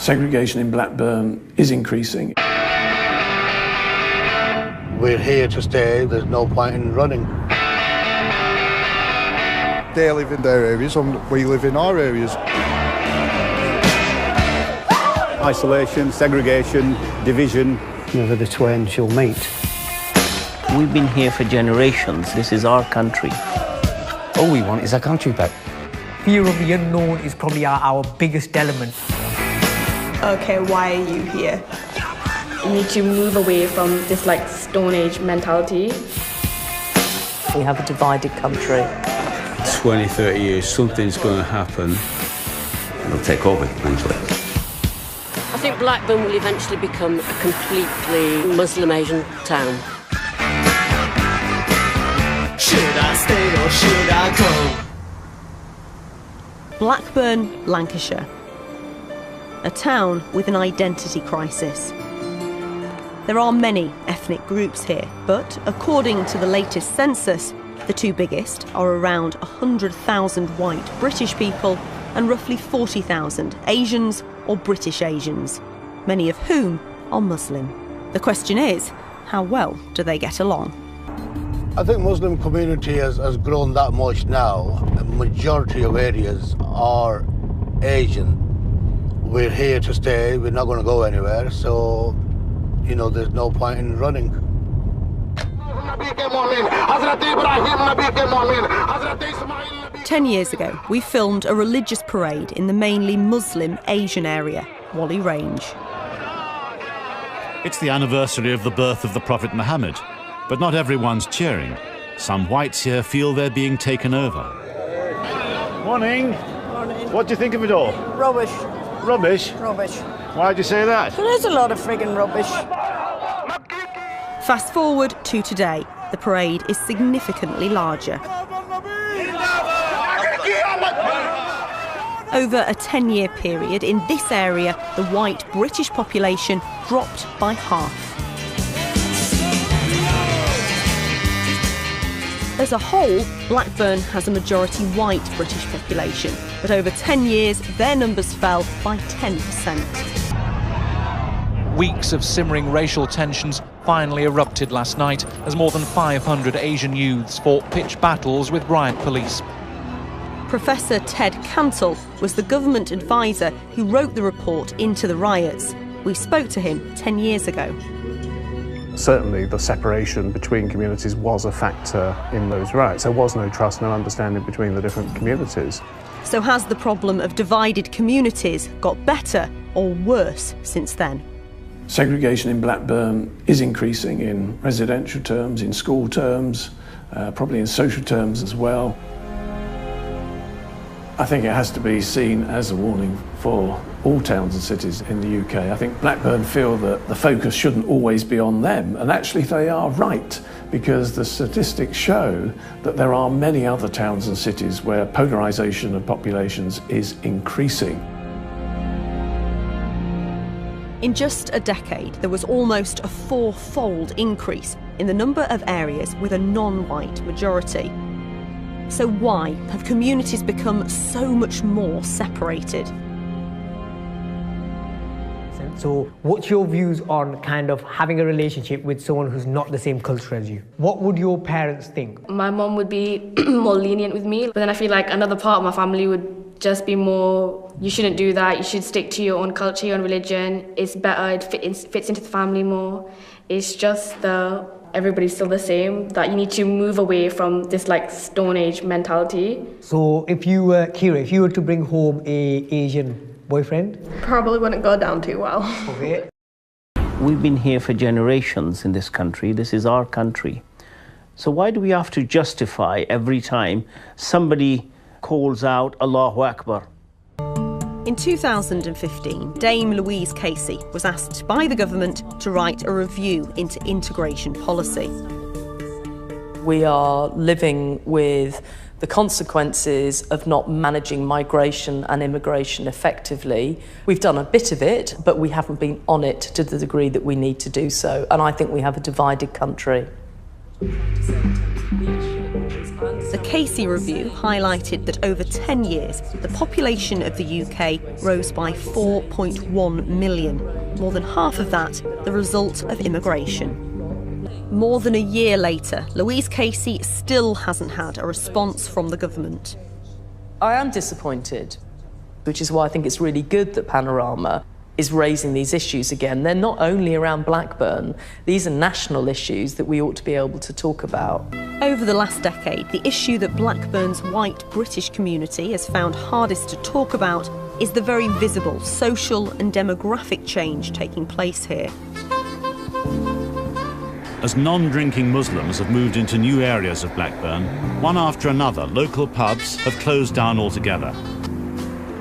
Segregation in Blackburn is increasing. We're here to stay, there's no point in running. They live in their areas and we live in our areas. Isolation, segregation, division. Never the twain shall meet. We've been here for generations. This is our country. All we want is our country back. Fear of the unknown is probably our biggest element. Okay, why are you here? You need to move away from this Stone Age mentality. We have a divided country. 20, 30 years, something's going to happen. It'll take over eventually. I think Blackburn will eventually become a completely Muslim Asian town. Should I stay or should I go? Blackburn, Lancashire. A town with an identity crisis. There are many ethnic groups here, but according to the latest census, the two biggest are around 100,000 white British people and roughly 40,000 Asians or British Asians, many of whom are Muslim. The question is, how well do they get along? I think Muslim community has grown that much now. A majority of areas are Asian. We're here to stay, we're not going to go anywhere, so, there's no point in running. 10 years ago, we filmed a religious parade in the mainly Muslim Asian area, Whalley Range. It's the anniversary of the birth of the Prophet Muhammad, but not everyone's cheering. Some whites here feel they're being taken over. Morning. Morning. What do you think of it all? Rubbish. Rubbish? Rubbish. Why'd you say that? There is a lot of friggin' rubbish. Fast forward to today, the parade is significantly larger. Over a 10-year period, in this area, the white British population dropped by half. As a whole, Blackburn has a majority white British population, but over 10 years, their numbers fell by 10%. Weeks of simmering racial tensions finally erupted last night as more than 500 Asian youths fought pitched battles with riot police. Professor Ted Cantle was the government advisor who wrote the report into the riots. We spoke to him 10 years ago. Certainly the separation between communities was a factor in those riots. There was no trust, no understanding between the different communities. So has the problem of divided communities got better or worse since then? Segregation in Blackburn is increasing in residential terms, in school terms, probably in social terms as well. I think it has to be seen as a warning for all towns and cities in the UK. I think Blackburn feel that the focus shouldn't always be on them, and actually they are right, because the statistics show that there are many other towns and cities where polarisation of populations is increasing. In just a decade, there was almost a four-fold increase in the number of areas with a non-white majority. So why have communities become so much more separated? So what's your views on kind of having a relationship with someone who's not the same culture as you? What would your parents think? My mum would be more lenient with me, but then I feel like another part of my family would just be more, you shouldn't do that, you should stick to your own culture, your own religion, it's better, it fits into the family more. It's just everybody's still the same, that you need to move away from this Stone Age mentality. So if you were, Kira, if you were to bring home an Asian boyfriend? Probably wouldn't go down too well. Okay. We've been here for generations in this country. This is our country. So why do we have to justify every time somebody calls out Allahu Akbar? In 2015, Dame Louise Casey was asked by the government to write a review into integration policy. We are living with the consequences of not managing migration and immigration effectively. We've done a bit of it, but we haven't been on it to the degree that we need to do so. And I think we have a divided country. The Casey Review highlighted that over 10 years, the population of the UK rose by 4.1 million. More than half of that, the result of immigration. More than a year later, Louise Casey still hasn't had a response from the government. I am disappointed, which is why I think it's really good that Panorama is raising these issues again. They're not only around Blackburn, these are national issues that we ought to be able to talk about. Over the last decade, the issue that Blackburn's white British community has found hardest to talk about is the very visible social and demographic change taking place here. As non-drinking Muslims have moved into new areas of Blackburn, one after another, local pubs have closed down altogether.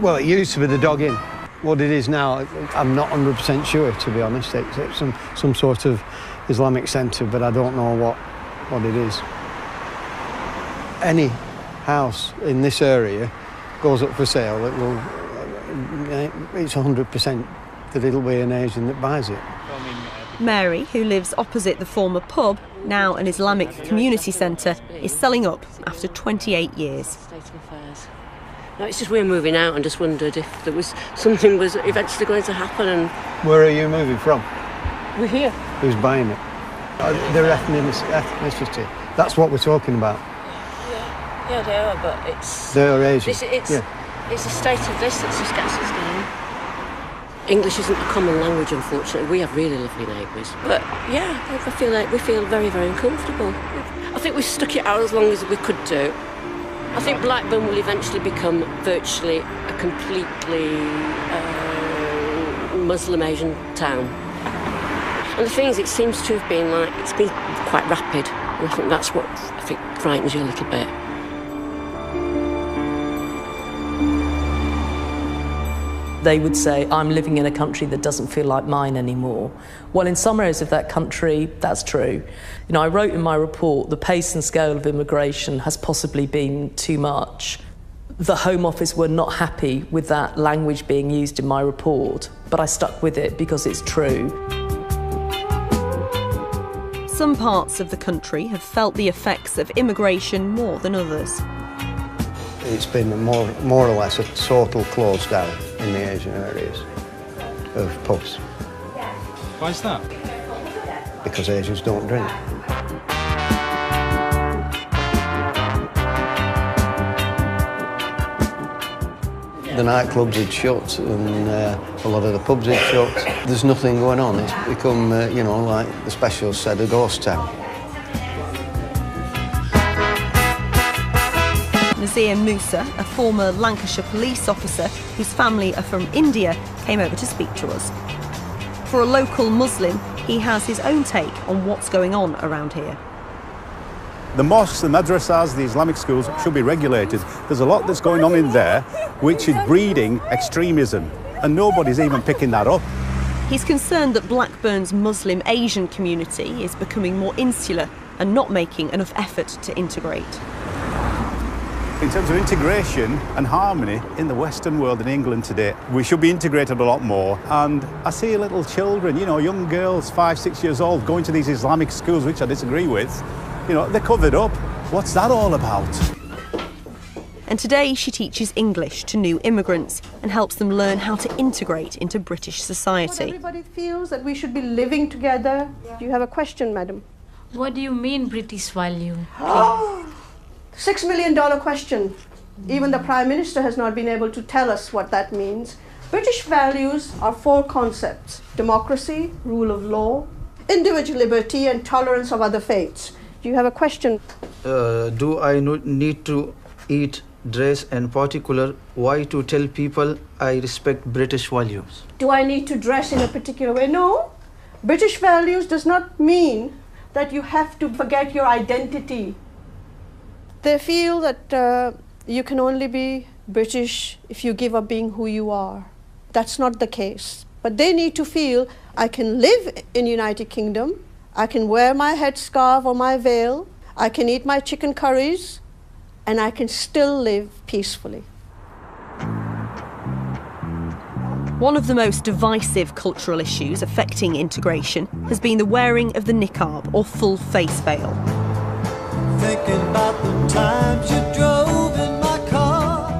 Well, it used to be the Dog Inn. What it is now, I'm not 100% sure, to be honest. It's some sort of Islamic centre, but I don't know what it is. Any house in this area goes up for sale, it's 100% that it'll be an Asian that buys it. Mary, who lives opposite the former pub, now an Islamic community centre, is selling up after 28 years. No, it's just we're moving out and just wondered if there was something was eventually going to happen. And Where are you moving from? we're here. Who's buying it? Their ethnicity. That's what we're talking about. Yeah, they are, but it's... They're Asian. It's the state of this that just gets us down. English isn't a common language, unfortunately. We have really lovely neighbours. But, yeah, I feel like we feel very, very uncomfortable. I think we stuck it out as long as we could do. I think Blackburn will eventually become virtually a completely Muslim Asian town. And the thing is, it seems to have been like, it's been quite rapid. And I think that's what I think frightens you a little bit. They would say, I'm living in a country that doesn't feel like mine anymore. Well, in some areas of that country, that's true. You know, I wrote in my report, the pace and scale of immigration has possibly been too much. The Home Office were not happy with that language being used in my report, but I stuck with it because it's true. Some parts of the country have felt the effects of immigration more than others. It's been more or less a total close down in the Asian areas of pubs. Why is that? Because Asians don't drink. The nightclubs had shut and a lot of the pubs had shut. There's nothing going on. It's become, you know, like the specials said, a ghost town. Nazir Musa, a former Lancashire police officer whose family are from India, came over to speak to us. For a local Muslim, he has his own take on what's going on around here. The mosques, the madrasas, the Islamic schools should be regulated. There's a lot that's going on in there which is breeding extremism, and nobody's even picking that up. He's concerned that Blackburn's Muslim Asian community is becoming more insular and not making enough effort to integrate. In terms of integration and harmony in the Western world in England today, we should be integrated a lot more. And I see little children, you know, young girls, 5, 6 years old, going to these Islamic schools, which I disagree with. You know, they're covered up. What's that all about? And today she teaches English to new immigrants and helps them learn how to integrate into British society. Everybody feels that we should be living together. Do you have a question, madam? What do you mean British value? $6 million question. Even the Prime Minister has not been able to tell us what that means. British values are 4 concepts: democracy, rule of law, individual liberty, and tolerance of other faiths. Do you have a question? Do I need to eat, dress, and particular why to tell people I respect British values? Do I need to dress in a particular way? No. British values does not mean that you have to forget your identity. They feel that you can only be British if you give up being who you are. That's not the case. But they need to feel, I can live in United Kingdom, I can wear my headscarf or my veil, I can eat my chicken curries, and I can still live peacefully. One of the most divisive cultural issues affecting integration has been the wearing of the niqab, or full face veil. Thinking about the times you drove in my car.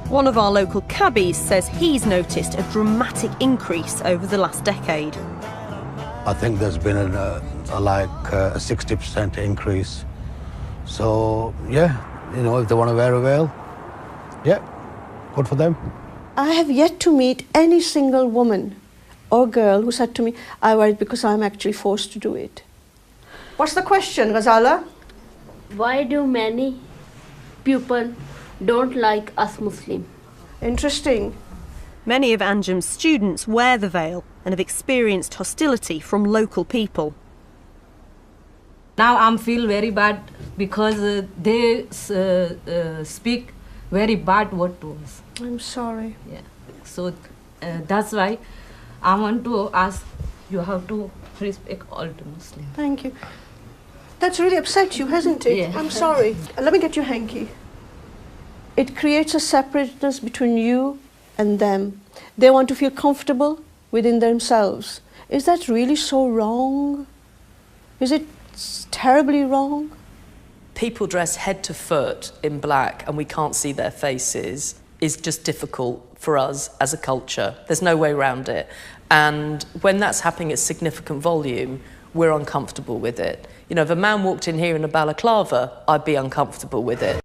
One of our local cabbies says he's noticed a dramatic increase over the last decade. I think there's been a 60% increase. So, yeah, you know, if they want to wear a veil, yeah, good for them. I have yet to meet any single woman or girl who said to me, I wear it because I'm actually forced to do it. What's the question, Ghazala? Why do many people don't like us Muslim? Interesting. Many of Anjum's students wear the veil and have experienced hostility from local people. Now I feel very bad because they speak very bad word to us. I'm sorry. Yeah. So that's why I want to ask you how to respect all the Muslims. Thank you. That's really upset you, hasn't it? Yeah. I'm sorry. Let me get your hanky. It creates a separateness between you and them. They want to feel comfortable within themselves. Is that really so wrong? Is it terribly wrong? People dressed head to foot in black and we can't see their faces is just difficult for us as a culture. There's no way around it. And when that's happening at significant volume, we're uncomfortable with it. You know, if a man walked in here in a balaclava, I'd be uncomfortable with it.